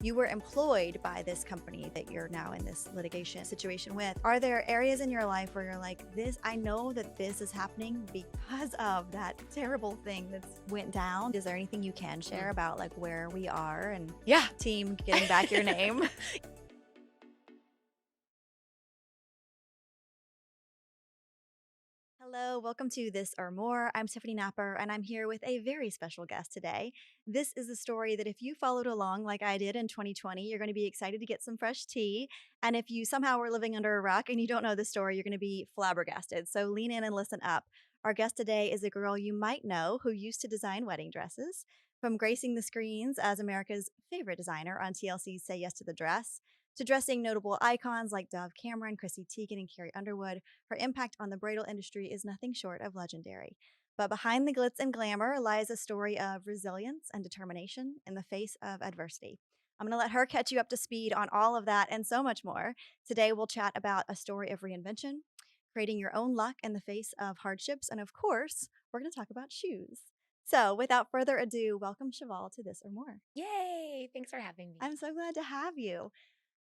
you were employed by this company that you're now in this litigation situation with. Are there areas in your life where you're like, this, I know that this is happening because of that terrible thing that's went down? Is there anything you can share about like where we are and team getting back your name? Hello, welcome to This or More. I'm Tiffany Napper, and I'm here with a very special guest today. This is a story that if you followed along like I did in 2020, you're going to be excited to get some fresh tea. And if you somehow were living under a rock and you don't know the story, you're going to be flabbergasted. So lean in and listen up. Our guest today is a girl you might know who used to design wedding dresses. From gracing the screens as America's favorite designer on TLC's Say Yes to the Dress, to dressing notable icons like Dove Cameron, Chrissy Teigen, and Carrie Underwood, her impact on the bridal industry is nothing short of legendary. But behind the glitz and glamour lies a story of resilience and determination in the face of adversity. I'm going to let her catch you up to speed on all of that and so much more. Today, we'll chat about a story of reinvention, creating your own luck in the face of hardships, and of course, we're going to talk about shoes. So, without further ado, welcome Cheval to This or More. Yay! Thanks for having me. I'm so glad to have you.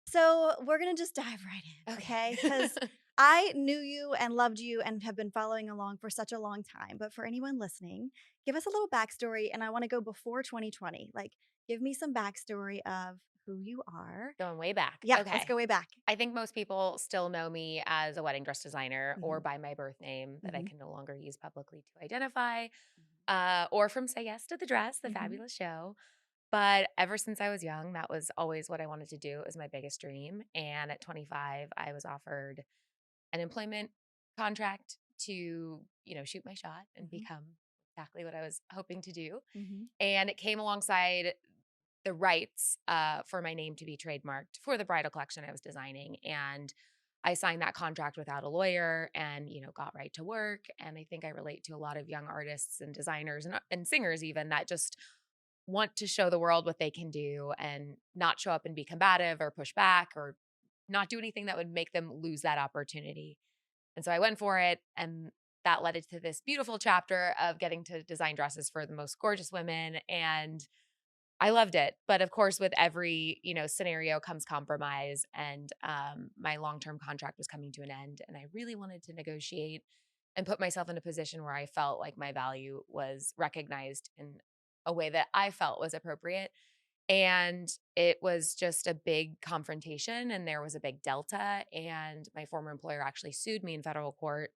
So we're going to just dive right in, okay? Because I knew you and loved you and have been following along for such a long time. But for anyone listening, give us a little backstory. And I want to go before 2020. Like, give me some backstory of who you are. Going way back. Yeah, Okay. let's go way back. I think most people still know me as a wedding dress designer or Mhm. by my birth name that I Mhm. can no longer use publicly to identify, or from Say Yes to the Dress, the Mhm. fabulous show. But ever since I was young, that was always what I wanted to do. It was my biggest dream. And at 25, I was offered an employment contract to, shoot my shot and Mhm. become exactly what I was hoping to do. Mhm. And it came alongside the rights for my name to be trademarked for the bridal collection I was designing. And I signed that contract without a lawyer and, got right to work. And I think I relate to a lot of young artists and designers and singers even that just want to show the world what they can do and not show up and be combative or push back or not do anything that would make them lose that opportunity. And so I went for it. And that led into this beautiful chapter of getting to design dresses for the most gorgeous women. And I loved it. But of course, with every, scenario comes compromise. And my long-term contract was coming to an end. And I really wanted to negotiate and put myself in a position where I felt like my value was recognized in a way that I felt was appropriate. And it was just a big confrontation and there was a big delta. And my former employer actually sued me in federal court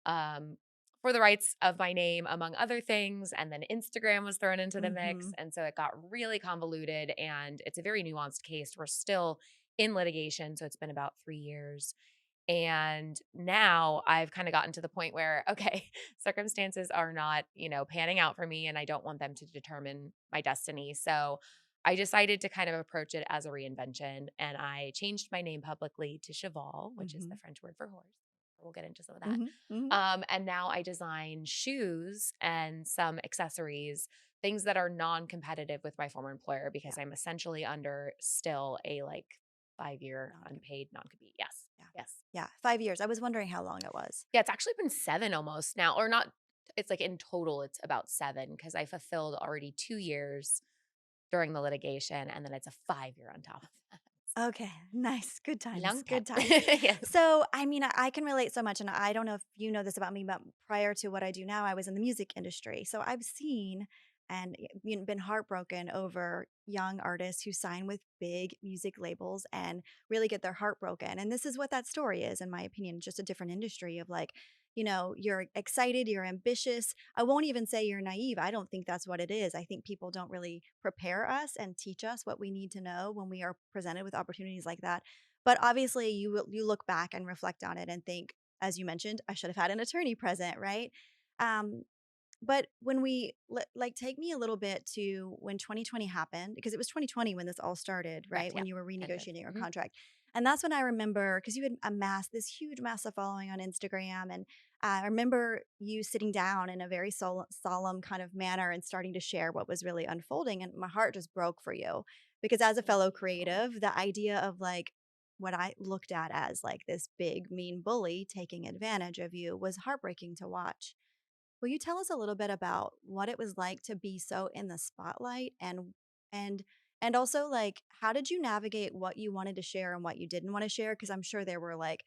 um, for the rights of my name, among other things. And then Instagram was thrown into the mix. Mhm. And so it got really convoluted. And it's a very nuanced case. We're still in litigation. So it's been about 3 years. And now I've kind of gotten to the point where, okay, circumstances are not, panning out for me and I don't want them to determine my destiny. So I decided to kind of approach it as a reinvention and I changed my name publicly to Cheval, which is the Mhm. French word for horse. We'll get into some of that. Mhm. Mhm. And now I design shoes and some accessories, things that are non-competitive with my former employer because Yeah. I'm essentially under still a 5-year Non-compete. unpaid non-compete. Yes. Yeah. Yes. Yeah. 5 years. I was wondering how long it was. Yeah, it's actually been 7 almost now, or not. It's like in total, it's about 7 because I fulfilled already 2 years during the litigation, and then it's a 5-year on top of that. Okay, nice. Good times. Long time. Good times. Yes. So, I mean, I can relate so much, and I don't know if you know this about me, but prior to what I do now, I was in the music industry. So I've seen and been heartbroken over young artists who sign with big music labels and really get their heart broken. And this is what that story is, in my opinion, just a different industry of like, you're excited, you're ambitious. I won't even say you're naive. I don't think that's what it is. I think people don't really prepare us and teach us what we need to know when we are presented with opportunities like that. But obviously, you look back and reflect on it and think, as you mentioned, I should have had an attorney present, right? Um, but when like take me a little bit to when 2020 happened, because it was 2020 when this all started, right? Correct. Yeah. When you were End of. renegotiating your Mhm. contract. And that's when I remember, because you had amassed this huge massive following on Instagram. And I remember you sitting down in a very solemn kind of manner and starting to share what was really unfolding. And my heart just broke for you. Because as a Thank fellow you. creative, the idea of like what I looked at as like this big, mean bully taking advantage of you was heartbreaking to watch. Will you tell us a little bit about what it was like to be so in the spotlight and And also, like, how did you navigate what you wanted to share and what you didn't want to share? Because I'm sure there were like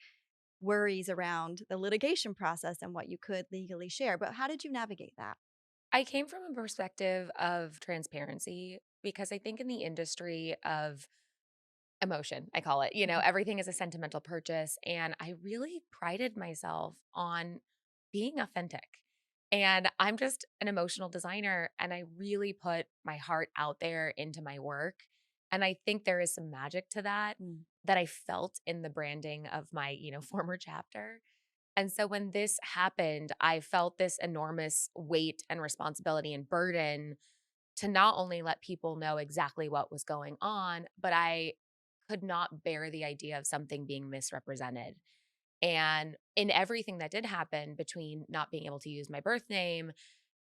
worries around the litigation process and what you could legally share. But how did you navigate that? I came from a perspective of transparency because I think in the industry of emotion, I call it, Mhm. everything is a sentimental purchase. And I really prided myself on being authentic. And I'm just an emotional designer and I really put my heart out there into my work. And I think there is some magic to that Mm. that I felt in the branding of my, former chapter. And so when this happened, I felt this enormous weight and responsibility and burden to not only let people know exactly what was going on, but I could not bear the idea of something being misrepresented. And in everything that did happen between not being able to use my birth name,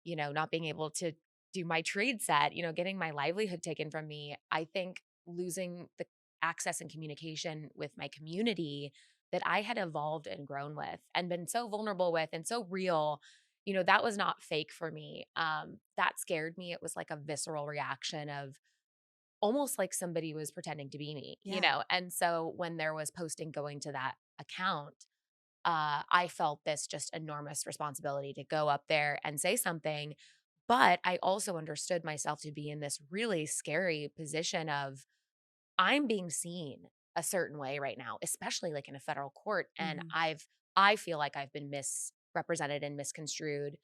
not being able to do my trade set, getting my livelihood taken from me, I think losing the access and communication with my community that I had evolved and grown with and been so vulnerable with and so real, that was not fake for me. That scared me. It was like a visceral reaction of almost like somebody was pretending to be me, Yeah. And so when there was posting going to that account, I felt this just enormous responsibility to go up there and say something. But I also understood myself to be in this really scary position of I'm being seen a certain way right now, especially like in a federal court. And Hmm. I feel like I've been misrepresented and misconstrued,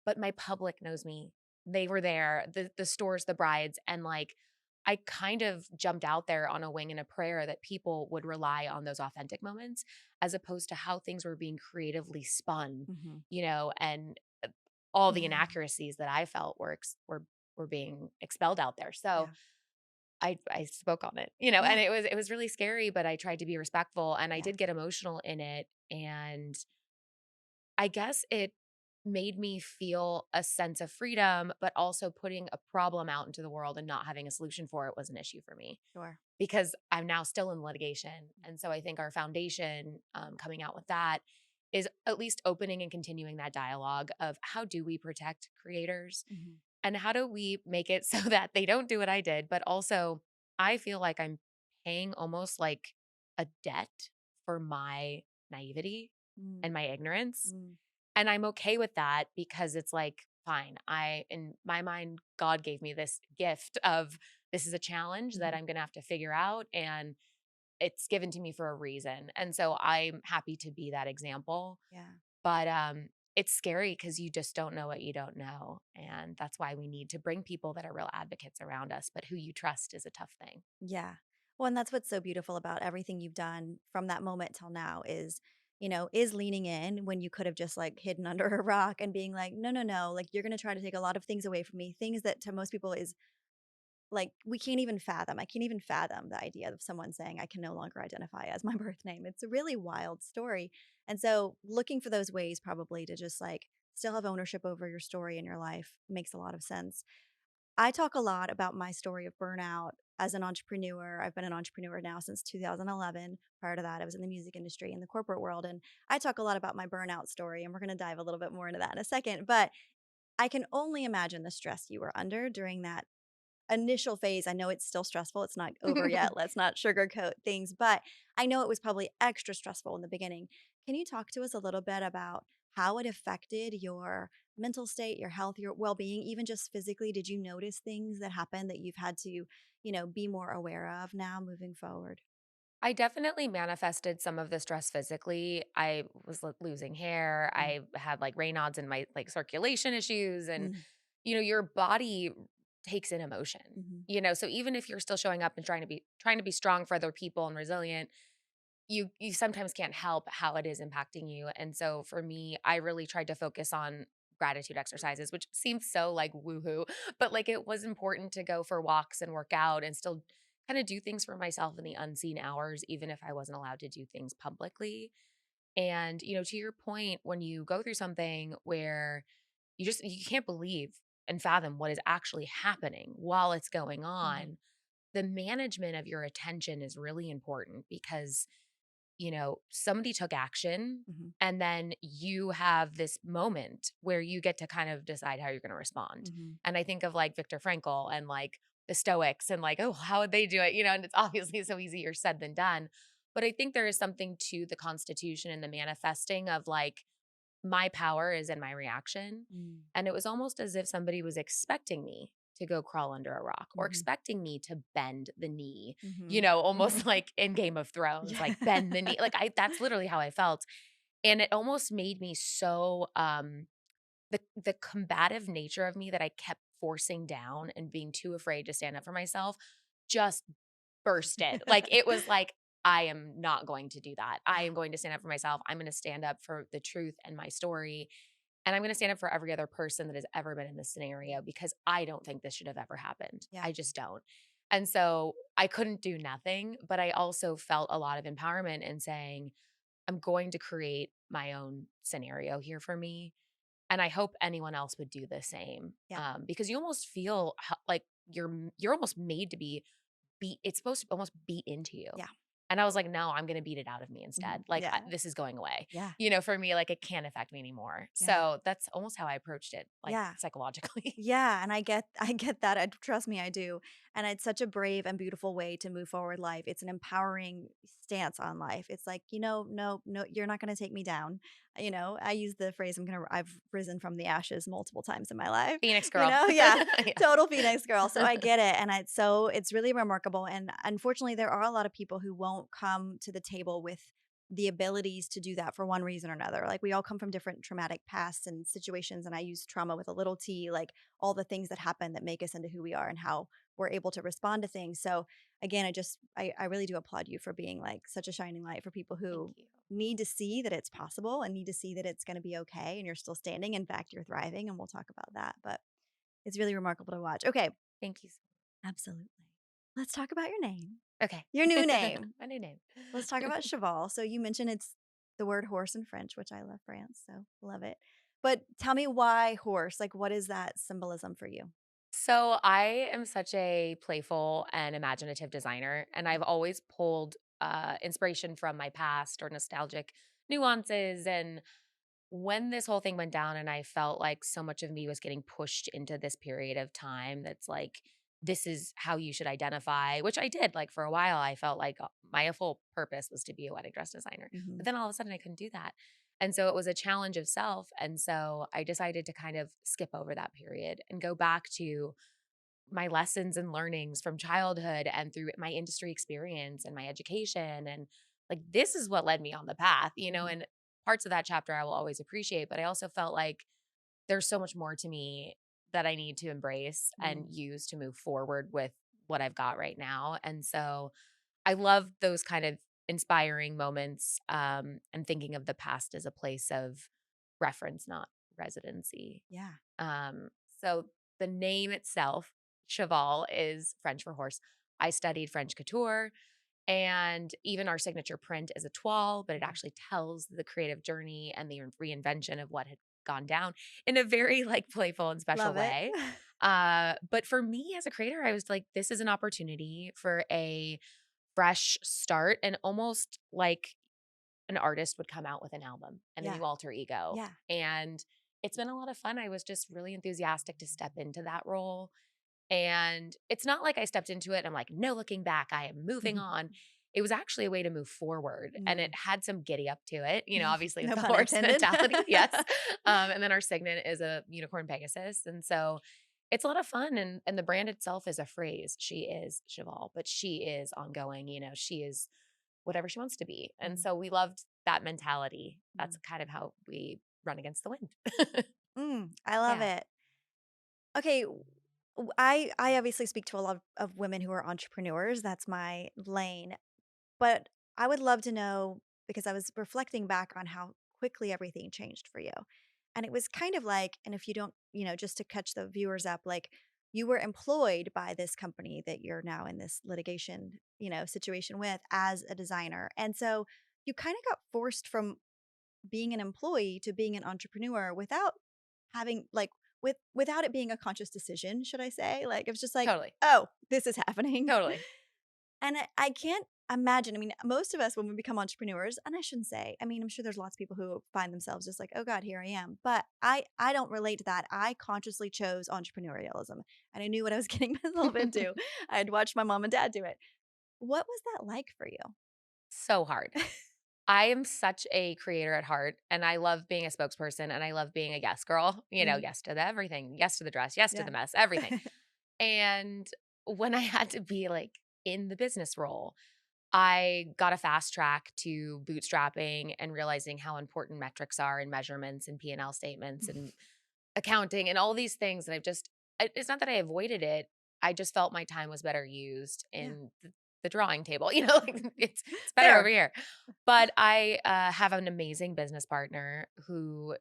but my public knows me. They were there, the stores, the brides, and like I kind of jumped out there on a wing and a prayer that people would rely on those authentic moments as opposed to how things were being creatively spun, Hmm. and all the Yeah. inaccuracies that I felt were being expelled out there. So Yeah. I spoke on it, Yeah. and it was really scary, but I tried to be respectful and I Yeah. did get emotional in it. And I guess it made me feel a sense of freedom, but also putting a problem out into the world and not having a solution for it was an issue for me Sure. because I'm now still in litigation. And so I think our foundation coming out with that is at least opening and continuing that dialogue of how do we protect creators Hmm. and how do we make it so that they don't do what I did, but also I feel like I'm paying almost like a debt for my naivety Mm. and my ignorance, Mm. and I'm okay with that because it's like, fine. In my mind, God gave me this gift of this is a challenge that Hmm. I'm going to have to figure out. And it's given to me for a reason. And so I'm happy to be that example. Yeah. But it's scary because you just don't know what you don't know. And that's why we need to bring people that are real advocates around us, but who you trust is a tough thing. Yeah. Well, and that's what's so beautiful about everything you've done from that moment till now is leaning in when you could have just like hidden under a rock and being like, no, no, no, like you're going to try to take a lot of things away from me, things that to most people is like we can't even fathom. I can't even fathom the idea of someone saying I can no longer identify as my birth name. It's a really wild story. And so looking for those ways probably to just like still have ownership over your story and your life makes a lot of sense. I talk a lot about my story of burnout as an entrepreneur. I've been an entrepreneur now since 2011. Prior to that, I was in the music industry in the corporate world. And I talk a lot about my burnout story, and we're going to dive a little bit more into that in a second. But I can only imagine the stress you were under during that initial phase. I know it's still stressful. It's not over yet. Let's not sugarcoat things, but I know it was probably extra stressful in the beginning. Can you talk to us a little bit about how it affected your mental state, your health, your well-being, even just physically? Did you notice things that happened that you've had to be more aware of now moving forward? I definitely manifested some of the stress physically. I was losing hair. Mm. I had like Raynaud's in my like circulation issues. And, Mm. your body takes in emotion, Mhm. so even if you're still showing up and trying to be strong for other people and resilient, you sometimes can't help how it is impacting you. And so for me, I really tried to focus on gratitude exercises, which seems so like woohoo, but like it was important to go for walks and work out and still kind of do things for myself in the unseen hours, even if I wasn't allowed to do things publicly. And, to your point, when you go through something where you can't believe and fathom what is actually happening while it's going Mhm. on, the management of your attention is really important because somebody took action Mhm. and then you have this moment where you get to kind of decide how you're going to respond. Mhm. And I think of like Viktor Frankl and like the Stoics and like, oh, how would they do it? And it's obviously so easier said than done. But I think there is something to the Constitution and the manifesting of like, my power is in my reaction. Mm. And it was almost as if somebody was expecting me to go crawl under a rock or Mhm. expecting me to bend the knee, Mhm. almost Mhm. like in Game of Thrones, Yeah. like bend the knee. Like that's literally how I felt. And it almost made me so the combative nature of me that I kept forcing down and being too afraid to stand up for myself just bursted. Like it was like, I am not going to do that. I Yeah. am going to stand up for myself. I'm going to stand up for the truth and my story. And I'm going to stand up for every other person that has ever been in this scenario because I don't think this should have ever happened. Yeah. I just don't. And so I couldn't do nothing, but I also felt a lot of empowerment in saying, I'm going to create my own scenario here for me. And I hope anyone else would do the same. Yeah. Because you almost feel like you're almost made to be it's supposed to almost beat into you. Yeah. And I was like, "No, I'm gonna beat it out of me instead. Mhm. Like, Yeah. this is going away." Yeah. For me, like, it can't affect me anymore. Yeah. So, that's almost how I approached it, like, Yeah. psychologically. Yeah, and I get that. Trust me, I do. And it's such a brave and beautiful way to move forward life. It's an empowering stance on life. It's like, no, no, you're not going to take me down. I use the phrase I've risen from the ashes multiple times in my life. Phoenix girl. Yeah. Yeah. Total Phoenix girl. So I get it, and it's really remarkable, and unfortunately there are a lot of people who won't come to the table with the abilities to do that for one reason or another. Like we all come from different traumatic pasts and situations, and I use trauma with a little t, like all the things that happen that make us into who we are and how we're able to respond to things. So again, I really do applaud you for being like such a shining light for people Thank who you. need to see that it's possible and need to see that it's going to be okay and you're still standing. In fact, you're thriving, and we'll talk about that. But it's really remarkable to watch. Okay, Thank you so absolutely. Let's talk about your name. Okay. Your new name. My new name. Let's talk about cheval. So you mentioned it's the word horse in French, which I love France, so love it. But tell me why horse? Like, what is that symbolism for you? So, I am such a playful and imaginative designer, and I've always pulled, inspiration from my past or nostalgic nuances. And when this whole thing went down and I felt like so much of me was getting pushed into this period of time that's like, this is how you should identify, which I did. Like for a while, I felt like my full purpose was to be a wedding dress designer. But Mhm. then all of a sudden, I couldn't do that. And so it was a challenge of self. And so I decided to kind of skip over that period and go back to my lessons and learnings from childhood and through my industry experience and my education. And like, this is what led me on the path, Mhm. and parts of that chapter I will always appreciate. But I also felt like there's so much more to me that I need to embrace and Mm. use to move forward with what I've got right now. And so I love those kind of inspiring moments, and thinking of the past as a place of reference, not residency. Yeah. Um, so the name itself, cheval, is French for horse. I studied French couture, and even our signature print is a toile, but it Mhm. actually tells the creative journey and the reinvention of what had gone down in a very like playful and special Love it. way. But for me as a creator, I was like, this is an opportunity for a fresh start, and almost like an artist would come out with an album and a Yeah. new alter ego. Yeah. And it's been a lot of fun. I was just really enthusiastic to step into that role. And it's not like I stepped into it and I'm like, no looking back, I am moving on. It was actually a way to move forward. And it Mm. had some giddy up to it, obviously with No the pun horse intended. mentality. Yes. And then our signet is a unicorn Pegasus. And so it's a lot of fun. And the brand itself is a phrase. She is Cheval, but she is ongoing. She is whatever she wants to be. And Mm. so we loved that mentality. That's Mm. kind of how we run against the wind. I love Yeah, it. Okay, I obviously speak to a lot of women who are entrepreneurs. That's my lane. But I would love to know, because I was reflecting back on how quickly everything changed for you. And it was kind of like, and if you don't, just to catch the viewers up, like you were employed by this company that you're now in this litigation, situation with as a designer. And so you kind of got forced from being an employee to being an entrepreneur without having like without it being a conscious decision, should I say? Like it was just like, totally. oh, this is happening. Totally. And I can't imagine. I mean, most of us, when we become entrepreneurs, and I shouldn't say, I mean, I'm sure there's lots of people who find themselves just like, oh God, here I am. But I don't relate to that. I consciously chose entrepreneurialism and I knew what I was getting myself into. I had watched my mom and dad do it. What was that like for you? So hard. I am such a creator at heart, and I love being a spokesperson, and I love being a yes girl, Mhm. yes to the everything, yes to the dress, yes to the Yeah. mess, everything. And when I had to be like in the business role, I got a fast track to bootstrapping and realizing how important metrics are and measurements and P&L statements and accounting and all these things. And it's not that I avoided it. I just felt my time was better used Yeah. in the drawing table, like it's better over Fair. here. But I have an amazing business partner who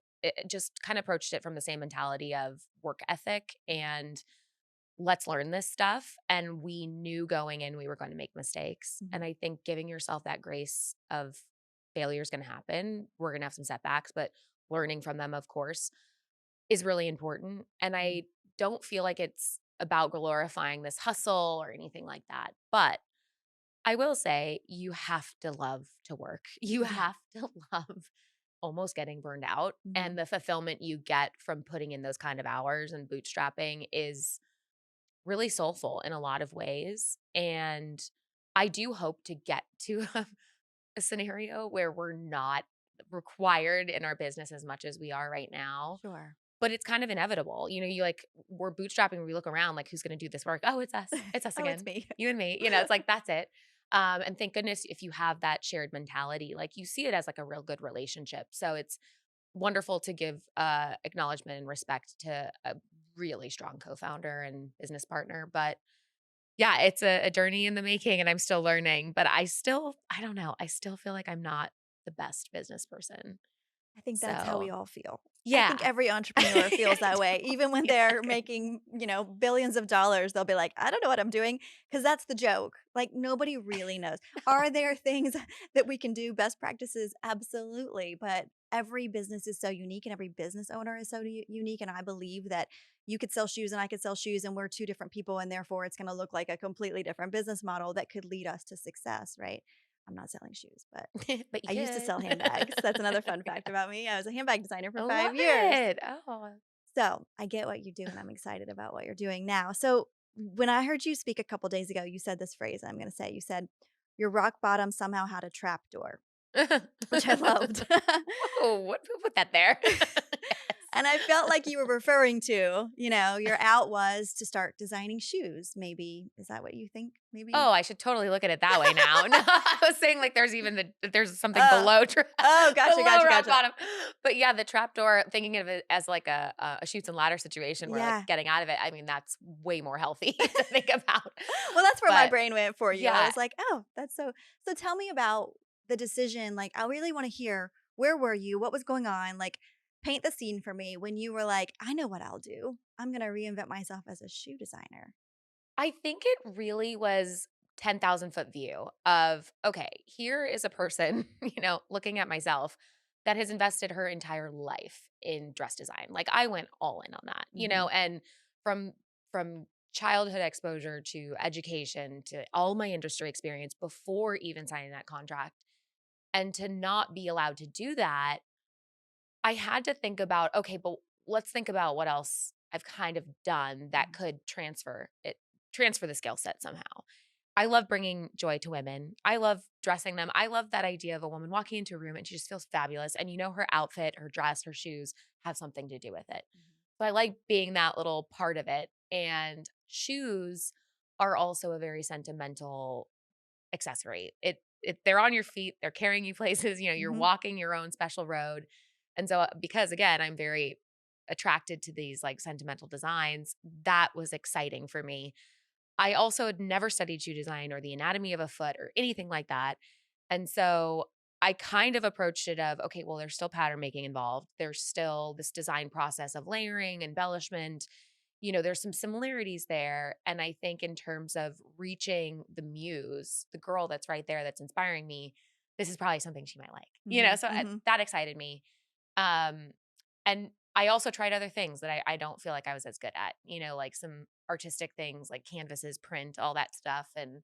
just kind of approached it from the same mentality of work ethic and let's learn this stuff. And we knew going in we were going to make mistakes. And Mhm. I think giving yourself that grace of failure is going to happen. We're going to have some setbacks, but learning from them, of course, is really important. And Mhm. I don't feel like it's about glorifying this hustle or anything like that. But I will say you have to love to work. You Yeah. have to love almost getting burned out. And Mhm. the fulfillment you get from putting in those kind of hours and bootstrapping is really soulful in a lot of ways. And I do hope to get to a scenario where we're not required in our business as much as we are right now. Sure. But it's kind of inevitable. You like, we're bootstrapping, we look around like, who's going to do this work? Oh, it's us. It's us Oh, it's again. me. You and me. It's like, that's it. And thank goodness if you have that shared mentality, like you see it as like a real good relationship. So it's wonderful to give acknowledgement and respect to a really strong co-founder and business partner. But yeah, it's a journey in the making and I'm still learning, but I don't know. I still feel like I'm not the best business person. I think that's how we So all feel. I think yeah. every entrepreneur feels I that way. do Even when feel they're that way. making, billions of dollars, they'll be like, I don't know what I'm doing. Cause that's the joke. Like nobody really knows. Are there things that we can do? Best practices? Absolutely. But every business is so unique and every business owner is so unique. And I believe that you could sell shoes and I could sell shoes and we're two different people. And therefore it's going to look like a completely different business model that could lead us to success. Right. I'm not selling shoes, but But you I used to could. sell handbags. That's another fun fact about me. I was a handbag designer for I 5 love years. it. Oh. So, I get what you do, and I'm excited about what you're doing now. So, when I heard you speak a couple days ago, you said this phrase, I'm gonna say, you said, "Your rock bottom somehow had a trap door," which I loved. Whoa, who put that there? Yes. And I felt like you were referring to, your out was to start designing shoes, maybe. Is that what you think? Maybe? Oh, I should totally look at it that way now. No, I was saying like there's even there's something Oh. below Oh, gotcha, below gotcha, rock gotcha. bottom. But yeah, the trapdoor, thinking of it as like a shoots and ladder situation where like Yeah. getting out of it, I mean, that's way more healthy to think about. Well, that's where my But brain went for you. I yeah, was like, "Oh, that's so tell me about the decision, like, I really wanna hear, where were you? What was going on? Like, paint the scene for me when you were like, "I know what I'll do. I'm gonna reinvent myself as a shoe designer." I think it really was 10,000-foot view of, okay, here is a person, looking at myself that has invested her entire life in dress design. Like I went all in on that, Mhm, and from from childhood exposure to education to all my industry experience before even signing that contract and to not be allowed to do that, I had to think about, okay, but let's think about what else I've kind of done that mhm, could transfer the skill set somehow. I love bringing joy to women. I love dressing them. I love that idea of a woman walking into a room and she just feels fabulous. And her outfit, her dress, her shoes have something to do with it. mhm, So I like being that little part of it. And shoes are also a very sentimental accessory. They're on your feet, they're carrying you places, you're mhm, walking your own special road. And so because again, I'm very attracted to these like sentimental designs, that was exciting for me. I also had never studied shoe design or the anatomy of a foot or anything like that. And so I kind of approached it of, okay, well, there's still pattern making involved. There's still this design process of layering, embellishment. There's some similarities there. And I think in terms of reaching the muse, the girl that's right there that's inspiring me, this is probably something she might like. mhm, So mhm. that excited me. Um, and I also tried other things that I don't feel like I was as good at, like some artistic things like canvases, print, all that stuff. And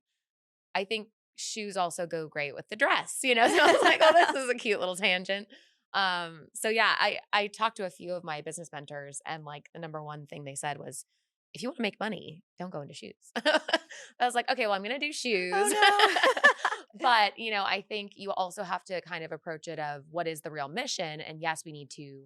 I think shoes also go great with the dress, you know? So I was like, oh, this is a cute little tangent. So yeah, I talked to a few of my business mentors and like the number one thing they said was, if you want to make money, don't go into shoes. I was like, okay, well, I'm gonna do shoes. Oh, no. But, I think you also have to kind of approach it of what is the real mission. And yes, we need to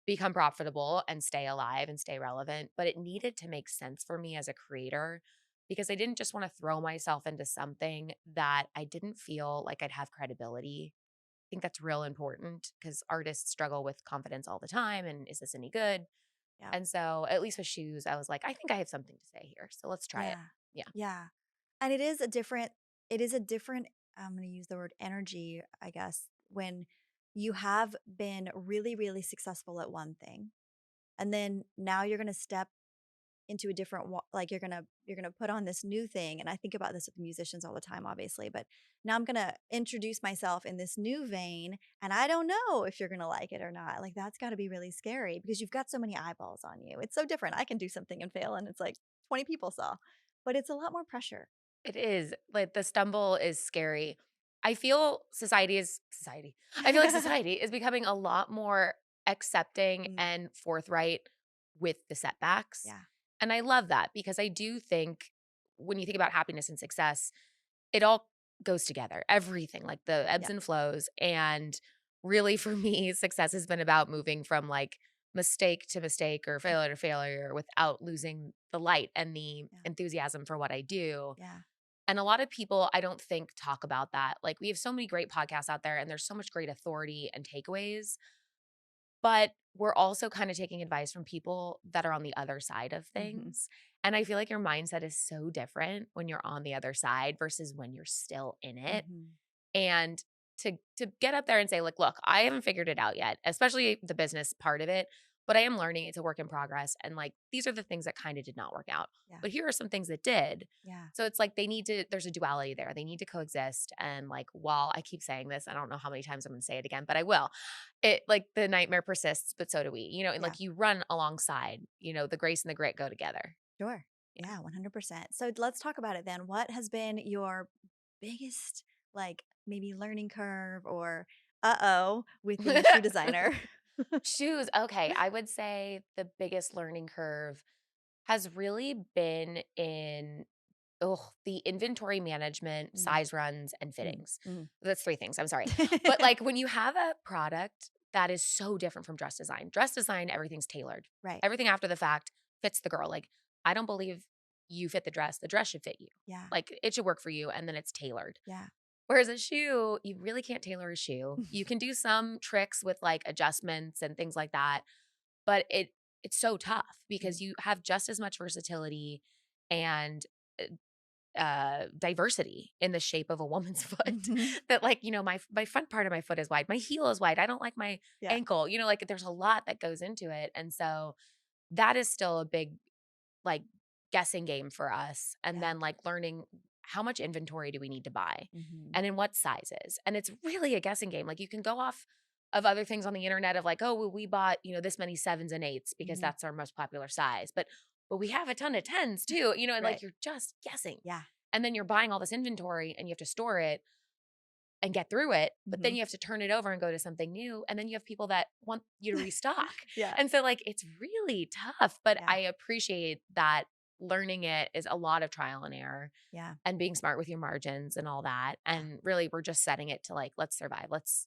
become profitable and stay alive and stay relevant, but it needed to make sense for me as a creator because I didn't just want to throw myself into something that I didn't feel like I'd have credibility. I think that's real important because artists struggle with confidence all the time. And is this any good? Yeah. And so, at least with shoes, I was like, I think I have something to say here. So let's try it. Yeah. Yeah. Yeah. And it is a different, I'm going to use the word energy, I guess, when you have been really, really successful at one thing. And then now you're going to step into a different like you're going to put on this new thing, and I think about this with musicians all the time obviously, but now I'm going to introduce myself in this new vein, and I don't know if you're going to like it or not. Like that's got to be really scary because you've got so many eyeballs on you. It's so different. I can do something and fail and it's like 20 people saw, but it's a lot more pressure. It is. Like the stumble is scary. I feel society. I feel like society is becoming a lot more accepting Mm, and forthright with the setbacks. yeah. And I love that because I do think when you think about happiness and success, it all goes together. Everything, like the ebbs Yeah. and flows. And really for me, success has been about moving from like mistake to mistake or failure to failure without losing the light and the Yeah. enthusiasm for what I do. Yeah. And a lot of people, I don't think, talk about that. Like, we have so many great podcasts out there, and there's so much great authority and takeaways. But we're also kind of taking advice from people that are on the other side of Hmm. things. And I feel like your mindset is so different when you're on the other side versus when you're still in it. Hmm. And to get up there and say, like, look, I haven't figured it out yet, especially the business part of it, but I am learning. It's a work in progress. And like these are the things that kind of did not work out. Yeah. But here are some things that did. Yeah. So it's like there's a duality there. They need to coexist. And like while I keep saying this, I don't know how many times I'm gonna say it again, but I will. It like the nightmare persists, but so do we. And Yeah. like you run alongside, the grace and the grit go together. Sure. Yeah. Yeah, 100%. So let's talk about it then. What has been your biggest, like, maybe learning curve or uh-oh with being a shoe designer? Shoes. Okay. I would say the biggest learning curve has really been in the inventory management, Mm, size runs, and mm, fittings. mm. That's 3 things, I'm sorry. But, like, when you have a product that is so different from dress design, everything's tailored. Right. Everything after the fact fits the girl. Like, I don't believe you fit the dress should fit you. Yeah. Like, it should work for you, and then it's tailored. Yeah. Whereas a shoe, you really can't tailor a shoe. You can do some tricks with, like, adjustments and things like that, but it's so tough because Mm. you have just as much versatility and diversity in the shape of a woman's foot Mhm. that like my front part of my foot is wide, my heel is wide, I don't like my Yeah. ankle, like there's a lot that goes into it, and so that is still a big like guessing game for us, and Yeah. then like learning how much inventory do we need to buy Mhm. and in what sizes, and it's really a guessing game. Like you can go off of other things on the internet of like, oh well, we bought this many sevens and eights because Mhm. that's our most popular size, but we have a ton of tens too, and like Right. you're just guessing. Yeah. And then you're buying all this inventory and you have to store it and get through it, but then Mhm. you have to turn it over and go to something new. And then you have people that want you to restock. Yeah. And so, like, it's really tough, but Yeah. I appreciate that learning it is a lot of trial and error Yeah. and being smart with your margins and all that. Yeah. And really, we're just setting it to like, let's survive. Let's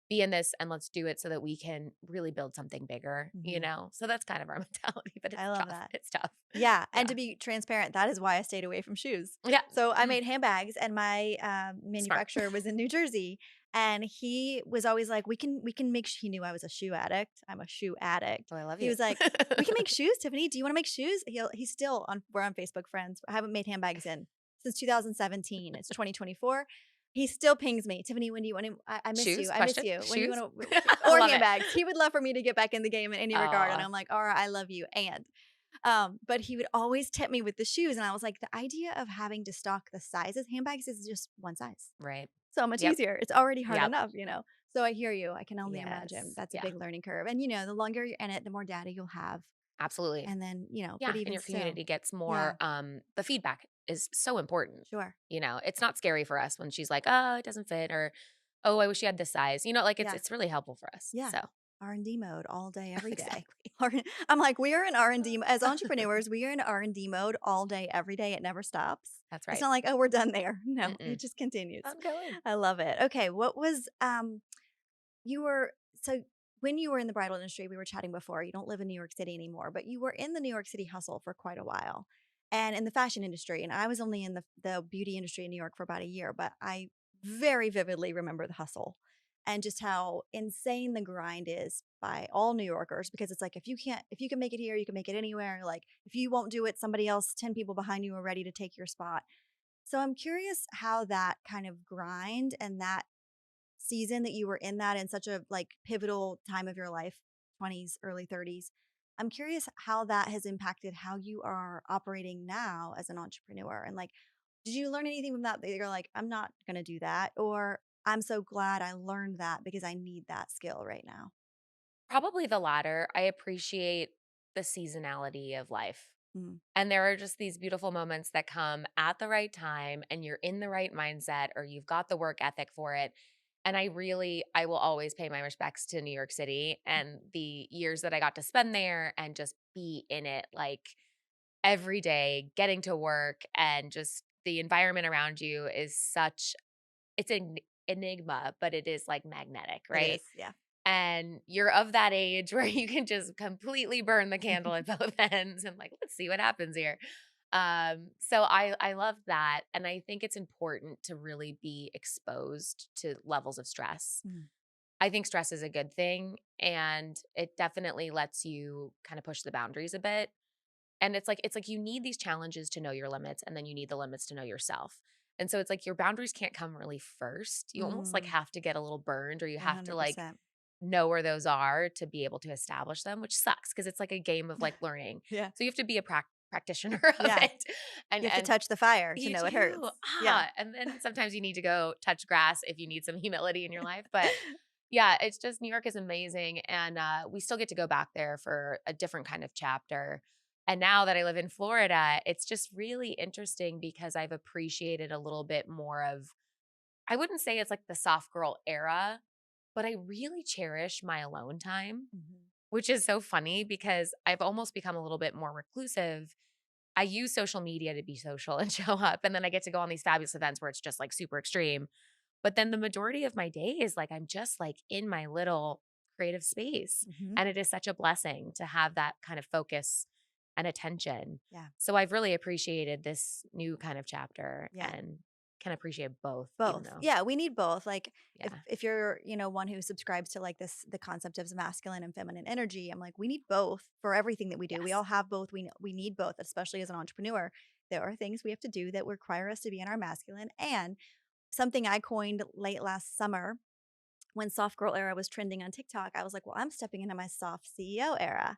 be in this and let's do it so that we can really build something bigger. Mhm. So that's kind of our mentality, but it's I love tough. that. It's tough. Yeah, and Yeah. to be transparent, that is why I stayed away from shoes. Yeah. So I made handbags, and my Smart. manufacturer was in New Jersey, and he was always like, "We can make." He knew I was a shoe addict. I'm a shoe addict. Oh, I love He you. was like, "We can make shoes, Tiffany. Do you want to make shoes?" He's still on. We're on Facebook friends. I haven't made handbags in since 2017. It's 2024. He still pings me, Tiffany. When do you want to? I miss you. Shoes? I miss Question? you. When do you Shoes? want to? I Or love it. handbags. He would love for me to get back in the game in any regard. And Oh, I'm like, all right, I love you. But he would always tip me with the shoes, and I was like, the idea of having to stock the sizes, handbags is just one size. right. So much Yep. easier. It's already hard Yep. enough. So I hear you. I can only imagine. Yes. That's a Yeah. big learning curve. And the longer you're in it, the more data you'll have. Absolutely. And then, Yeah, but and even your still. community gets Yeah, more, the feedback is so important. sure. It's not scary for us when she's like, "Oh, it doesn't fit," or, "Oh, I wish you had this size." Like, it's Yeah. it's really helpful for us, Yeah. so R&D mode all day, every day. exactly. I'm like, we are in R&D as entrepreneurs, we are in R&D mode all day, every day. It never stops. That's It's right. not like, oh, we're done there. No, it Mm-mm. just continues. I'm going. I love it. Okay, what was you were so when you were in the bridal industry, we were chatting before. You don't live in New York City anymore, but you were in the New York City hustle for quite a while, and in the fashion industry. And I was only in the beauty industry in New York for about a year, but I very vividly remember the hustle and just how insane the grind is by all New Yorkers. Because it's like if you can make it here, you can make it anywhere. Like if you won't do it, somebody else, 10 people behind you are ready to take your spot. So I'm curious how that kind of grind and that season that you were in that in such a like pivotal time of your life, 20s, early 30s. I'm curious how that has impacted how you are operating now as an entrepreneur. And like, did you learn anything from that that you're like, I'm not going to do that? Or I'm so glad I learned that because I need that skill right now? Probably the latter. I appreciate the seasonality of life. Mm, And there are just these beautiful moments that come at the right time and you're in the right mindset or you've got the work ethic for it. And I will always pay my respects to New York City and the years that I got to spend there and just be in it like every day, getting to work and just the environment around you is it's an enigma, but it is like magnetic, it right? is. Yeah. And you're of that age where you can just completely burn the candle at both ends and like, let's see what happens here. So I love that. And I think it's important to really be exposed to levels of stress. Mm, I think stress is a good thing and it definitely lets you kind of push the boundaries a bit. And it's like you need these challenges to know your limits and then you need the limits to know yourself. And so it's like your boundaries can't come really first. You almost like mm, have to get a little burned or you have to like 100%. know where those are to be able to establish them, which sucks because it's like a game of like learning. Yeah. So you have to be a practitioner of Yeah. it. And You have to and touch the fire to you know it do. hurts. Yeah. And then sometimes you need to go touch grass if you need some humility in your life. But yeah, it's just New York is amazing. And we still get to go back there for a different kind of chapter. And now that I live in Florida, it's just really interesting because I've appreciated a little bit more of, I wouldn't say it's like the soft girl era, but I really cherish my alone time, Mhm. which is so funny because I've almost become a little bit more reclusive. I use social media to be social and show up, and then I get to go on these fabulous events where it's just like super extreme. But then the majority of my day is like I'm just like in my little creative space. Mhm. And it is such a blessing to have that kind of focus and attention. Yeah. So I've really appreciated this new kind of chapter Yeah. and can appreciate both, even Both. though, Yeah, we need both. Like yeah. if you're, one who subscribes to like the concept of masculine and feminine energy, I'm like, we need both for everything that we do. We all Yes. have both. We need both, especially as an entrepreneur. There are things we have to do that require us to be in our masculine. And something I coined late last summer when soft girl era was trending on TikTok, I was like, well, I'm stepping into my soft CEO era.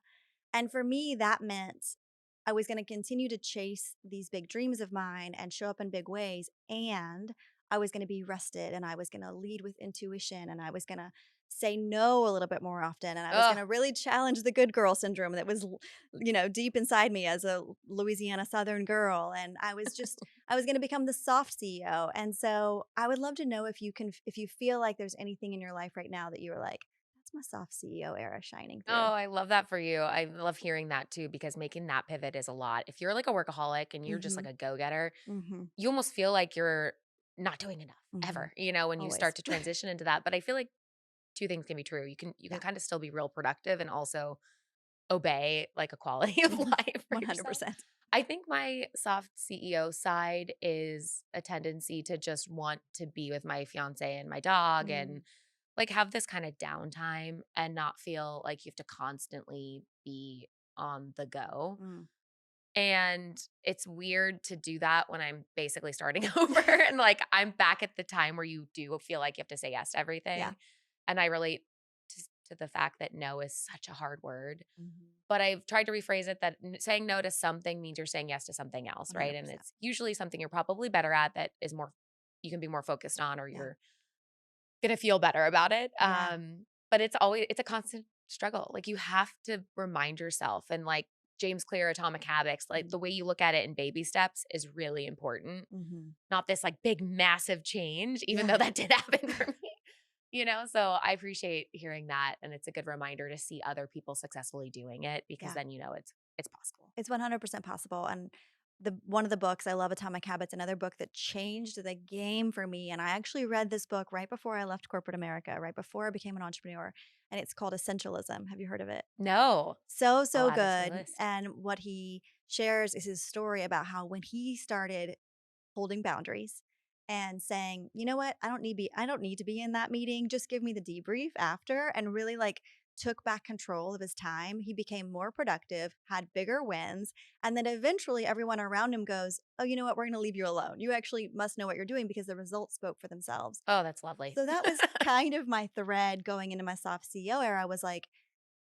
And for me, that meant I was going to continue to chase these big dreams of mine and show up in big ways. And I was going to be rested and I was going to lead with intuition and I was going to say no a little bit more often. And I was going Oh, to really challenge the good girl syndrome that was, deep inside me as a Louisiana Southern girl. And I was going to become the soft CEO. And so I would love to know if you feel like there's anything in your life right now that you're like, that's my soft CEO era shining through. I love that for you. I love hearing that too because making that pivot is a lot. If you're like a workaholic and you're just like Mhm. a go-getter, Mhm. you almost feel like you're not doing enough Mhm. ever, when you start Always. to transition into that. But I feel like two things can be true. You can Yeah. kind of still be real productive and also obey like a quality of Mhm. life for yourself. 100%. I think my soft CEO side is a tendency to just want to be with my fiance and my dog and Mm. like have this kind of downtime and not feel like you have to constantly be on the go. Mm. And it's weird to do that when I'm basically starting over and like I'm back at the time where you do feel like you have to say yes to Yeah. everything. And I relate to the fact that no is such a hard word. Mhm. But I've tried to rephrase it that saying no to something means you're saying yes to something else, right? And 100%. it's usually something you're probably better at that is more you can be more focused on or Yeah. you're gonna feel better about it. Yeah. But it's a constant struggle. Like, you have to remind yourself, and, like, James Clear, Atomic Habits, like, the way you look at it in baby steps is really important. Mm-hmm. Not this, like, big, massive change, even though Yeah. that did happen for me, So I appreciate hearing that, and it's a good reminder to see other people successfully doing it, because Yeah. then it's possible. It's 100% possible. And the one of the books I love, Atomic Habits, another book that changed the game for me. And I actually read this book right before I left corporate America, right before I became an entrepreneur. And it's called Essentialism. Have you heard of it? No. So, I'll so add it to my good. list. And what he shares is his story about how when he started holding boundaries and saying, "You know what? I don't need to be in that meeting. Just give me the debrief after." And really like took back control of his time. He became more productive, had bigger wins, and then eventually everyone around him goes, "Oh, you know what? We're going to leave you alone. You actually must know what you're doing because the results spoke for themselves." Oh, that's lovely. So that was kind of my thread going into my soft CEO era was like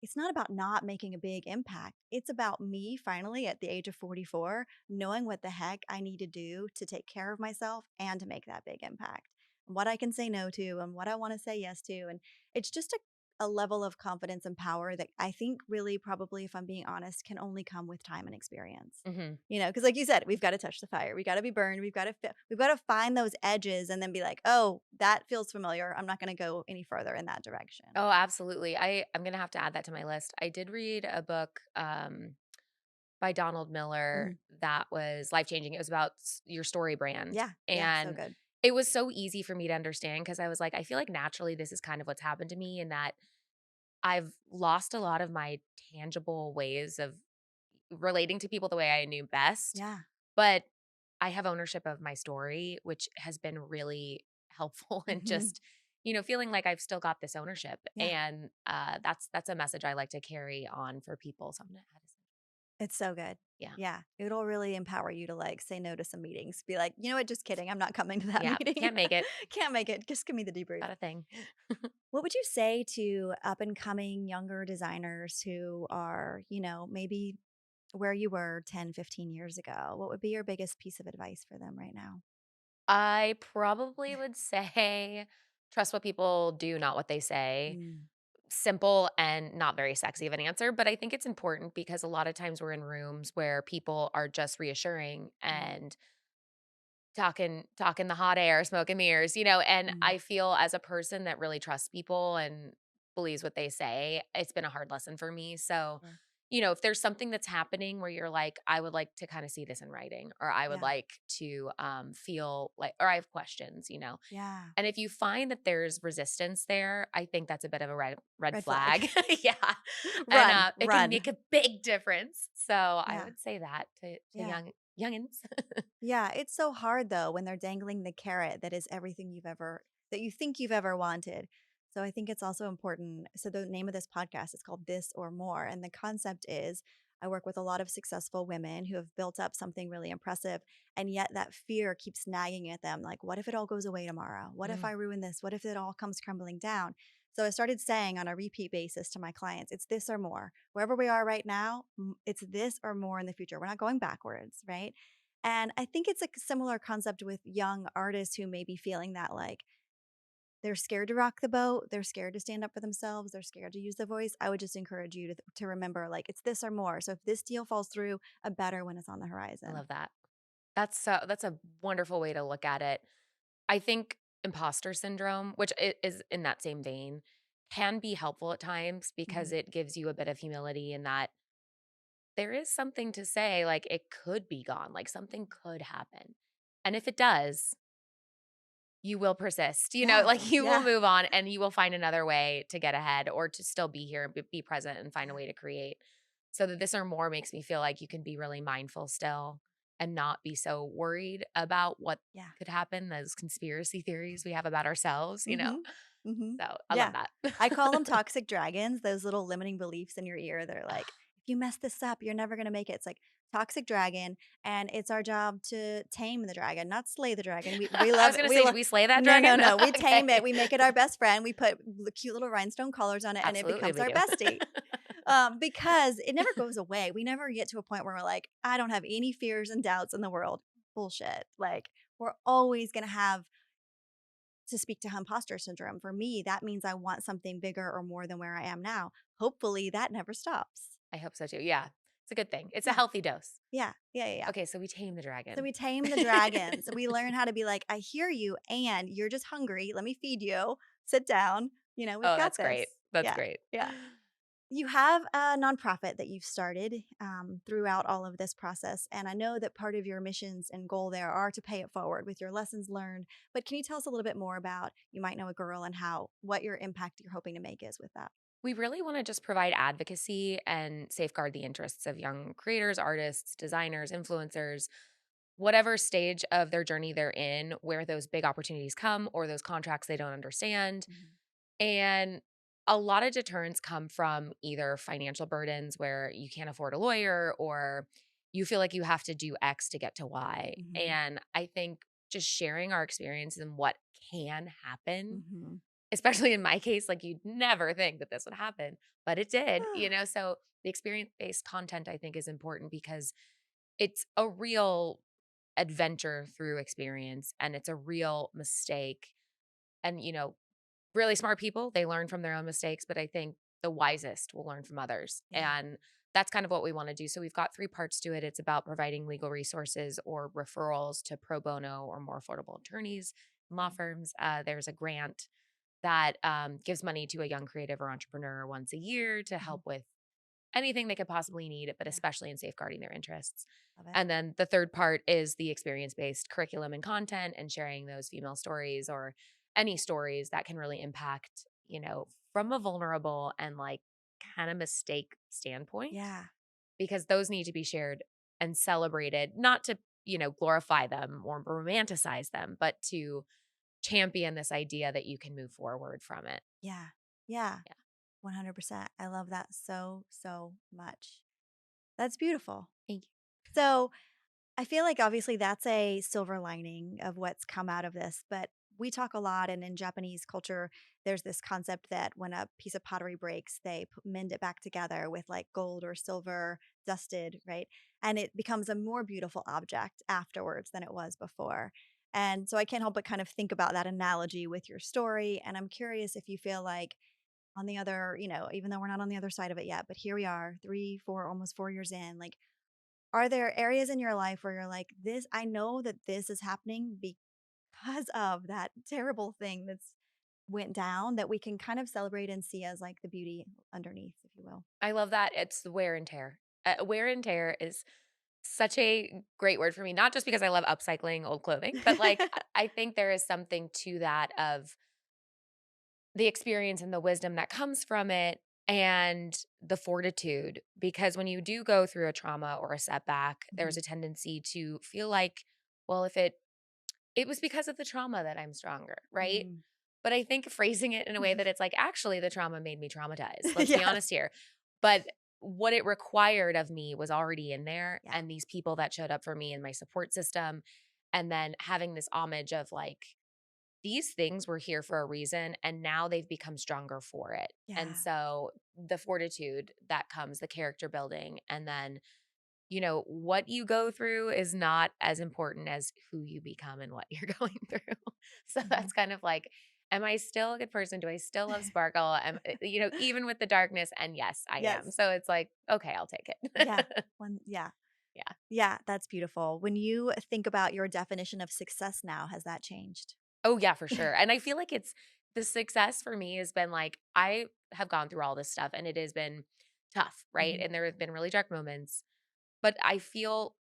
it's not about not making a big impact. It's about me finally at the age of 44 knowing what the heck I need to do to take care of myself and to make that big impact. What I can say no to and what I want to say yes to. And it's just a level of confidence and power that I think really probably, if I'm being honest, can only come with time and experience. Mhm. Because like you said, we've got to touch the fire. We got to be burned. We've got to find those edges and then be like, oh, that feels familiar. I'm not going to go any further in that direction. Oh, absolutely. I'm gonna have to add that to my list. I did read a book, by Donald Miller Mhm. that was life-changing. It was about your story brand, Yeah, yeah, so and good. it was so easy for me to understand, because I was like, I feel like naturally this is kind of what's happened to me, in that I've lost a lot of my tangible ways of relating to people the way I knew best, Yeah. but I have ownership of my story, which has been really helpful in Mhm. just, feeling like I've still got this ownership. Yeah, And that's a message I like to carry on for people. So I'm gonna add a it's so good. yeah. Yeah, it'll really empower you to, like, say no to some meetings. Be like, "You know what? Just kidding. I'm not coming to that Yeah. meeting. Can't make it. Can't make it. Just give me the debrief." Not a thing. What would you say to up and coming younger designers who are, maybe where you were 10, 15 years ago? What would be your biggest piece of advice for them right now? I probably would say trust what people do, not what they say. Mm, Simple and not very sexy of an answer, but I think it's important, because a lot of times we're in rooms where people are just reassuring mm, and talking the hot air, smoke and mirrors, and mm. I feel, as a person that really trusts people and believes what they say, it's been a hard lesson for me. So, Sure. if there's something that's happening where you're like, I would like to kind of see this in writing, or I would Yeah, like to feel like, or I have questions. yeah. And if you find that there's resistance there, I think that's a bit of a red Red flag. flag. Yeah. And Run, it can run. make a big difference. So I Yeah, would say that to yeah. youngins. Yeah, it's so hard though when they're dangling the carrot that is everything that you think you've ever wanted. So I think it's also important. So the name of this podcast is called This or More. And the concept is I work with a lot of successful women who have built up something really impressive. And yet that fear keeps nagging at them. Like, what if it all goes away tomorrow? What if Mm, I ruin this? What if it all comes crumbling down? So I started saying on a repeat basis to my clients, it's this or more. Wherever we are right now, it's this or more in the future. We're not going backwards, right? And I think it's a similar concept with young artists who may be feeling that like they're scared to rock the boat, they're scared to stand up for themselves, they're scared to use the voice. I would just encourage you to remember like it's this or more. So if this deal falls through, a better one is on the I horizon. love that. That's a wonderful way to look at it. I think imposter syndrome, which is in that same vein, can be helpful at times, because Mhm. it gives you a bit of humility in that there is something to say, like, it could be gone, like, something could happen. And if it does, you will persist, Yeah. like, you will Yeah. move on, and you will find another way to get ahead, or to still be here and be present and find a Yeah. way to create. So that this or more makes me feel like you can be really mindful still, and not be so worried about what Yeah. could happen, those conspiracy theories we have about ourselves. Mhm. Mhm. So I love Yeah. that. I call them toxic dragons, those little limiting beliefs in your ear that are like, if you mess this up, you're never going to make it. It's like toxic dragon and it's our job to tame the dragon, not slay the dragon. We I love was it. gonna We say, do love we slay that No, no, dragon? no. We tame it. Okay. We make it our best friend. We put cute little rhinestone collars on it and it Absolutely, becomes we our do. bestie. Because it never goes away. We never get to a point where we're like, I don't have any fears and doubts in the world. Bullshit. Like we're always going to have to speak to imposter syndrome. For me, that means I want something bigger or more than where I am now. Hopefully that never stops. I hope so too. Yeah. It's a good thing. It's a Yeah. healthy dose. Yeah. Yeah. Yeah. Yeah. Okay, so we tame the So dragon. we tame the dragons. We learn how to be like, I hear you and you're just hungry. Let me feed you. Sit down. We've Oh, got that's this. great. That's Yeah. great. Yeah. You have a nonprofit that you've started throughout all of this process. And I know that part of your missions and goal there are to pay it forward with your lessons learned. But can you tell us a little bit more about You Might Know a Girl and what your impact you're hoping to make is with that? We really want to just provide advocacy and safeguard the interests of young creators, artists, designers, influencers, whatever stage of their journey they're in, where those big opportunities come or those contracts they don't understand. Mhm. And a lot of deterrents come from either financial burdens where you can't afford a lawyer or you feel like you have to do X to get to Y. Mhm. And I think just sharing our experience and what can happen, Mhm. especially in my case, like you'd never think that this would happen, but it did. So the experience based content I think is important because it's a real adventure through experience and it's a real mistake. And really smart people, they learn from their own mistakes, but I think the wisest will learn from others. Yeah. And that's kind of what we want to do. So we've got three parts to it. It's about providing legal resources or referrals to pro bono or more affordable attorneys and law Mhm. firms. There's a grant that gives money to a young creative or entrepreneur once a year to Mhm. help with anything they could possibly need, but Yeah. especially in safeguarding their interests. Love it. And then the third part is the experience based curriculum and content and sharing those female stories or any stories that can really impact from a vulnerable and like kind of mistake standpoint, Yeah. because those need to be shared and celebrated, not to glorify them or romanticize them, but to champion this idea that you can move forward from it. Yeah. Yeah. Yeah. 100%. I love that so, so much. That's beautiful. Thank you. So I feel like obviously that's a silver lining of what's come out of this, but we talk a lot, and in Japanese culture, there's this concept that when a piece of pottery breaks, they mend it back together with like gold or silver dusted, right? And it becomes a more beautiful object afterwards than it was before. And so I can't help but kind of think about that analogy with your story. And I'm curious if you feel like on the other, even though we're not on the other side of it yet, but here we are, 3, 4, almost 4 years in, like, are there areas in your life where you're like, this, I know that this is happening because of that terrible thing that's went down that we can kind of celebrate and see as like the beauty underneath, if you will? I love that. It's the wear and tear. Wear and tear is such a great word for me, not just because I love upcycling old clothing, but like I think there is something to that of the experience and the wisdom that comes from it and the fortitude. Because when you do go through a trauma or a setback, there's Mhm. a tendency to feel like, well, if it was because of the trauma that I'm stronger, right? Mm. But I think phrasing it in a way that it's like, actually, the trauma made me traumatized. Let's be Yes. honest here. But what it required of me was already in there. Yeah. And these people that showed up for me in my support system, and then having this homage of like, these things were here for a reason. And now they've become stronger for it. And Yeah. so the fortitude that comes, the character building, and then what you go through is not as important as who you become and what you're going through. So Mhm. that's kind of like, am I still a good person? Do I still love sparkle? Even with the darkness? And yes, I am. Yes. So it's like, okay, I'll take Yeah. it. Yeah. Yeah. Yeah. That's beautiful. When you think about your definition of success now, has that changed? Oh, yeah, for sure. And I feel like it's the success for me has been like, I have gone through all this stuff and it has been tough, right? Hmm. And there have been really dark moments. But I feel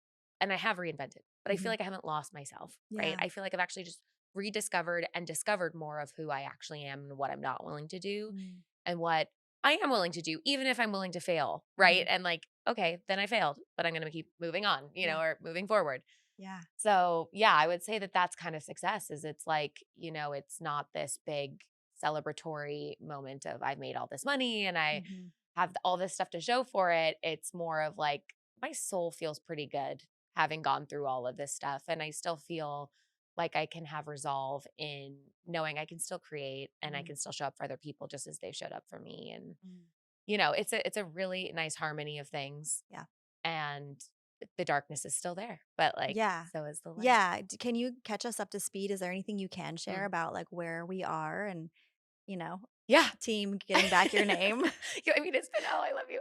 and I have reinvented, but I feel Hmm. like I haven't lost myself, right? Yeah. I feel like I've actually just rediscovered and discovered more of who I actually am and what I'm not willing to do Mm. and what I am willing to do, even if I'm willing to fail, right? Hmm. And like, okay, then I failed, but I'm going to keep moving on, Yeah. or moving forward. Yeah. So, yeah, I would say that that's kind of success is it's like it's not this big celebratory moment of I've made all this money and I Hmm. have all this stuff to show for it. It's more of like my soul feels pretty good having gone through all of this stuff. And I still feel like I can have resolve in knowing I can still create and I Mm. can still show up for other people just as they've showed up for me. And Mm. it's a really nice harmony of things. Yeah. And the darkness is still there, but, like, Yeah. so is the light. Yeah. Can you catch us up to speed? Is there anything you can share Mm. about like where we are and, you know, Yeah. team getting back your name? Yeah, I mean, it's been oh, I love you.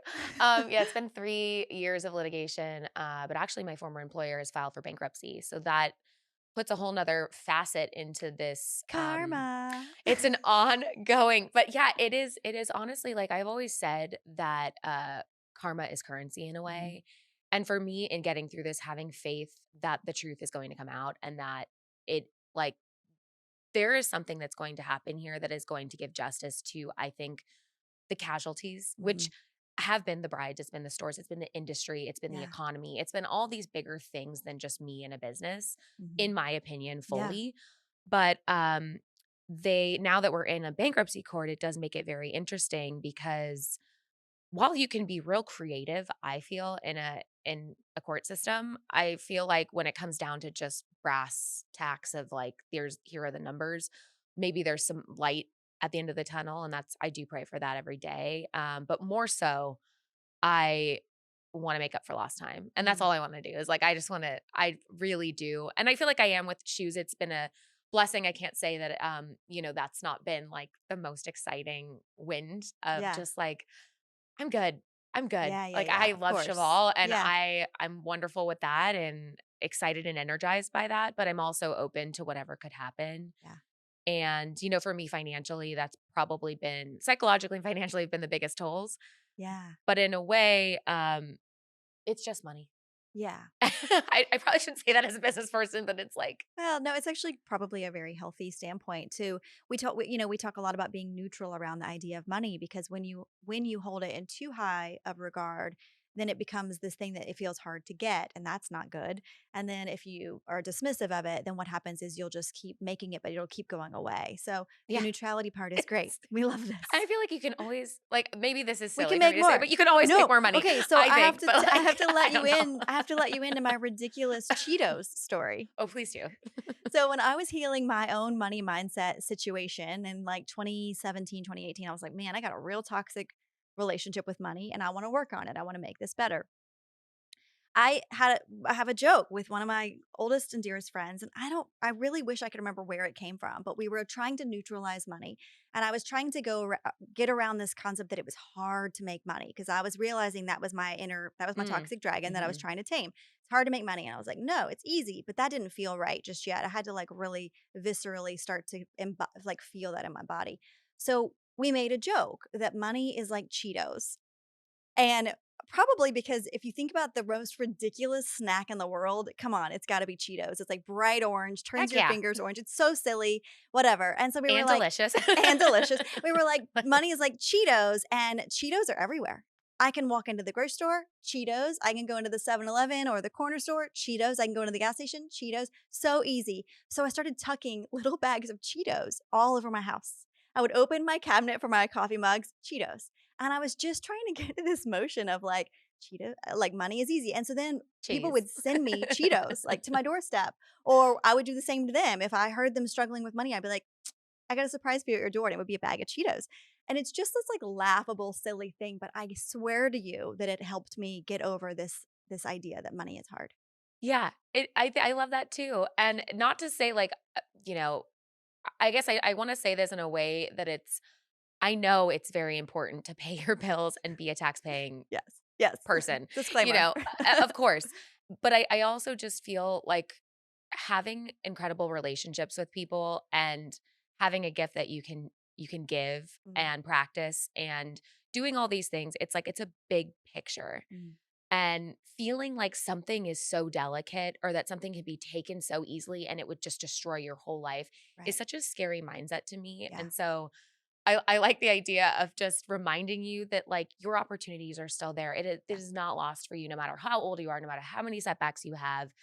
Yeah, it's been 3 years of litigation, but actually my former employer has filed for bankruptcy, so that puts a whole 'nother facet into this, Karma. it's an ongoing but yeah, it is honestly, like, I've always said that, karma is currency in a Mhm. way, and for me, in getting through this, having faith that the truth is going to come out and that it like, there is something that's going to happen here that is going to give justice to, I think, the casualties, which Mhm. have been the brides, it's been the stores, it's been the industry, it's been the Yeah. economy, it's been all these bigger things than just me and a business, Mhm. in my opinion, Yeah. fully. But they now that we're in a bankruptcy court, it does make it very interesting because while you can be real creative, I feel in a court system, I feel like when it comes down to just brass tacks of like, here are the numbers, maybe there's some light at the end of the tunnel, and that's I do pray for that every day. But more so, I want to make up for lost time, and that's Mhm. all I want to do is like I really do, and I feel like I am with shoes. It's been a blessing. I can't say that that's not been like the most exciting wind of Yeah. just like I'm good. I'm good. Yeah, yeah, Like, yeah, I of love course. Cheval, and Yeah. I'm wonderful with that and excited and energized by that, but I'm also open to whatever could happen. Yeah. And, for me financially, that's probably been psychologically and financially been the biggest tolls. Yeah. But in a way, it's just money. Yeah. I probably shouldn't say that as a business person, but it's like, Well, no, it's actually probably a very healthy standpoint too. We talk a lot about being neutral around the idea of money because when you hold it in too high of regard, then it becomes this thing that it feels hard to get, and that's not good. And then if you are dismissive of it, then what happens is you'll just keep making it, but it'll keep going away. So the yeah. neutrality part is great. It's We love I this. feel like you can always like, maybe this is We silly can for make me to say, more. but you can always make No, more money, okay. So I think, but, I have like, to let I you don't know. in. I have to let you into my ridiculous Cheetos story. Oh, please do. So when I was healing my own money mindset situation in like 2017, 2018, I was like, man, I got a real toxic relationship with money and I want to work on it. I want to make this better. I have a joke with one of my oldest and dearest friends, and I really wish I could remember where it came from, but we were trying to neutralize money, and I was trying to get around this concept that it was hard to make money because I was realizing that was my Mm. toxic dragon that I was Mhm. trying to tame. It's hard to make money, and I was like, no, it's easy, but that didn't feel right just yet. I had to like really viscerally start to like feel that in my body. So we made a joke that money is like Cheetos and probably because if you think about the most ridiculous snack in the world, come on, it's gotta be Cheetos. It's like bright orange, turns Heck your yeah. fingers orange. It's so silly, whatever. And so we were And like, delicious. and delicious. We were like, money is like Cheetos, and Cheetos are everywhere. I can walk into the grocery store, Cheetos. I can go into the 7-Eleven or the corner store, Cheetos. I can go into the gas station, Cheetos. So easy. So I started tucking little bags of Cheetos all over my house. I would open my cabinet for my coffee mugs, Cheetos. And I was just trying to get into this motion of like, like money is easy. And so then people Cheese. would send me Cheetos like to my doorstep, or I would do the same to them. If I heard them struggling with money, I'd be like, I got a surprise for you at your door, and it would be a bag of Cheetos. And it's just this like laughable, silly thing, but I swear to you that it helped me get over this idea that money is hard. Yeah, I love that too, and not to say like, I guess I wanna say this in a way that I know it's very important to pay your bills and be a tax-paying Yes. Yes. person, Disclaimer. of course, but I also just feel like having incredible relationships with people and having a gift that you can give Mm, and practice and doing all these things, it's like it's a big picture. mm, And feeling like something is so delicate or that something can be taken so easily and it would just destroy your whole life is right. such a scary mindset to me. Yeah. And so I like the idea of just reminding you that like your opportunities are still there. It Yeah. is not lost for you no matter how old you are, no matter how many setbacks you have.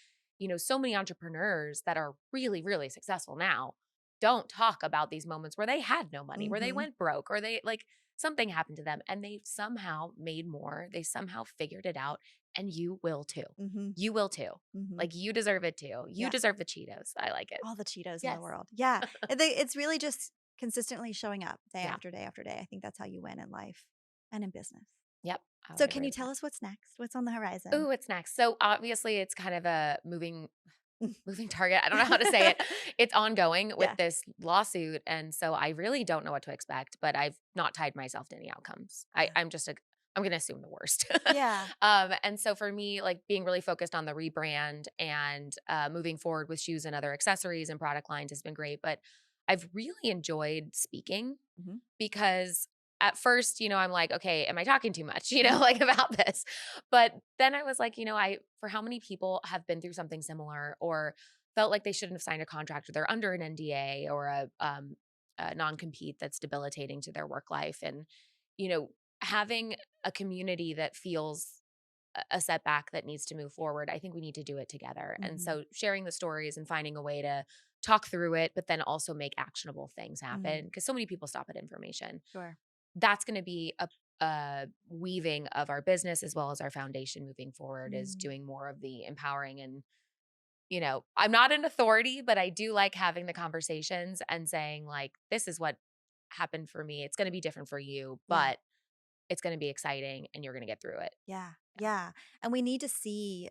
So many entrepreneurs that are really, really successful now don't talk about these moments where they had no money, where they Mhm. went broke, or they like something happened to them and they somehow made more. They somehow figured it out. And you will too. Mhm. You will too. Mhm. Like you deserve it too. You Yeah. deserve the Cheetos. I like it. All the Cheetos in the Yes. world. Yeah. It's really just consistently showing up day Yeah. after day after day. I think that's how you win in life and in business. Yep, I So would can agree you with tell that. us what's next? What's on the horizon? Ooh, what's next? So, obviously, it's kind of a moving target. I don't know how to say it. It's ongoing with Yeah. this lawsuit, and so I really don't know what to expect, but I've not tied myself to any outcomes. Yeah. I'm gonna assume the worst. Yeah. And so for me, like, being really focused on the rebrand and, moving forward with shoes and other accessories and product lines has been great, but I've really enjoyed speaking Mhm. because at first, I'm like, "Okay, am I talking too much?" Mhm. Like, about this? But then I was like, I for how many people have been through something similar or felt like they shouldn't have signed a contract or they're under an NDA or a non-compete that's debilitating to their work life, and, you know, having a community that feels a setback that needs to move forward, I think we need to do it together. And Mhm. so sharing the stories and finding a way to talk through it, but then also make actionable things Mhm. happen because so many people stop at information. Sure. That's going to be a weaving of our business as well as our foundation moving forward is Mm. doing more of the empowering and I'm not an authority, but I do like having the conversations and saying like this is what happened for me. It's going to be different for you, Yeah. but it's going to be exciting and you're going to get through it. Yeah. Yeah. And we need to see,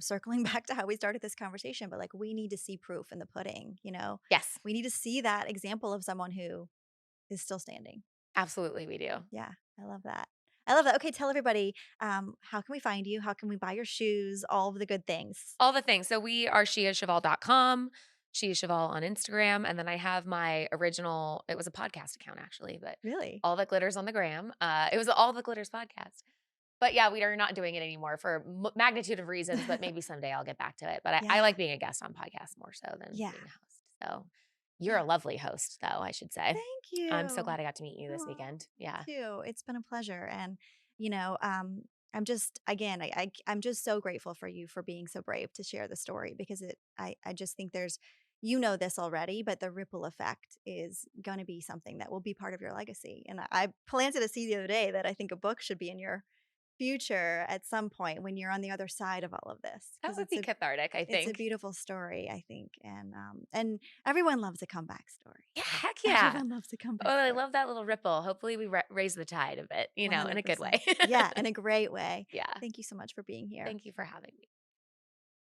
circling back to how we started this conversation, but like we need to see proof in the pudding, you know? Yes, We need to see that example of someone who is still standing. absolutely we do. Yeah. I love that. I love that. Okay, tell everybody, how can we find you? How can we buy your shoes? All of the good things. All the things. So we are sheischeval.com, She is Cheval on Instagram, and then I have my original it was a podcast account actually, but Really? All That Glitters on the gram. It was All the Glitters podcast. But yeah, we are not doing it anymore for magnitude of reasons, but maybe someday I'll get back to it. But I Yeah. like being a guest on podcasts more so than Yeah. being a host. So you're Yeah. a lovely host, though, I should say. Thank I'm so you. glad I got to meet you this Oh, weekend. me Yeah. too. It's been a pleasure. And, you know, um, I'm just again, I'm just so grateful for you for being so brave to share the story because I just think there's this already, but the ripple effect is gonna be something that will be part of your legacy. And I planted a seed the other day that I think a book should be in your future at some point when you're on the other side of all of this That because would be cathartic, I it's a think. beautiful story, I think, and everyone loves a comeback story. Yeah, heck yeah. Everyone loves a Oh, comeback I story. love that little ripple. Hopefully, we raise the tide a bit, in a good 100%. way. Yeah, in a great way. Yeah. Thank you so much for being here. Thank you for having me.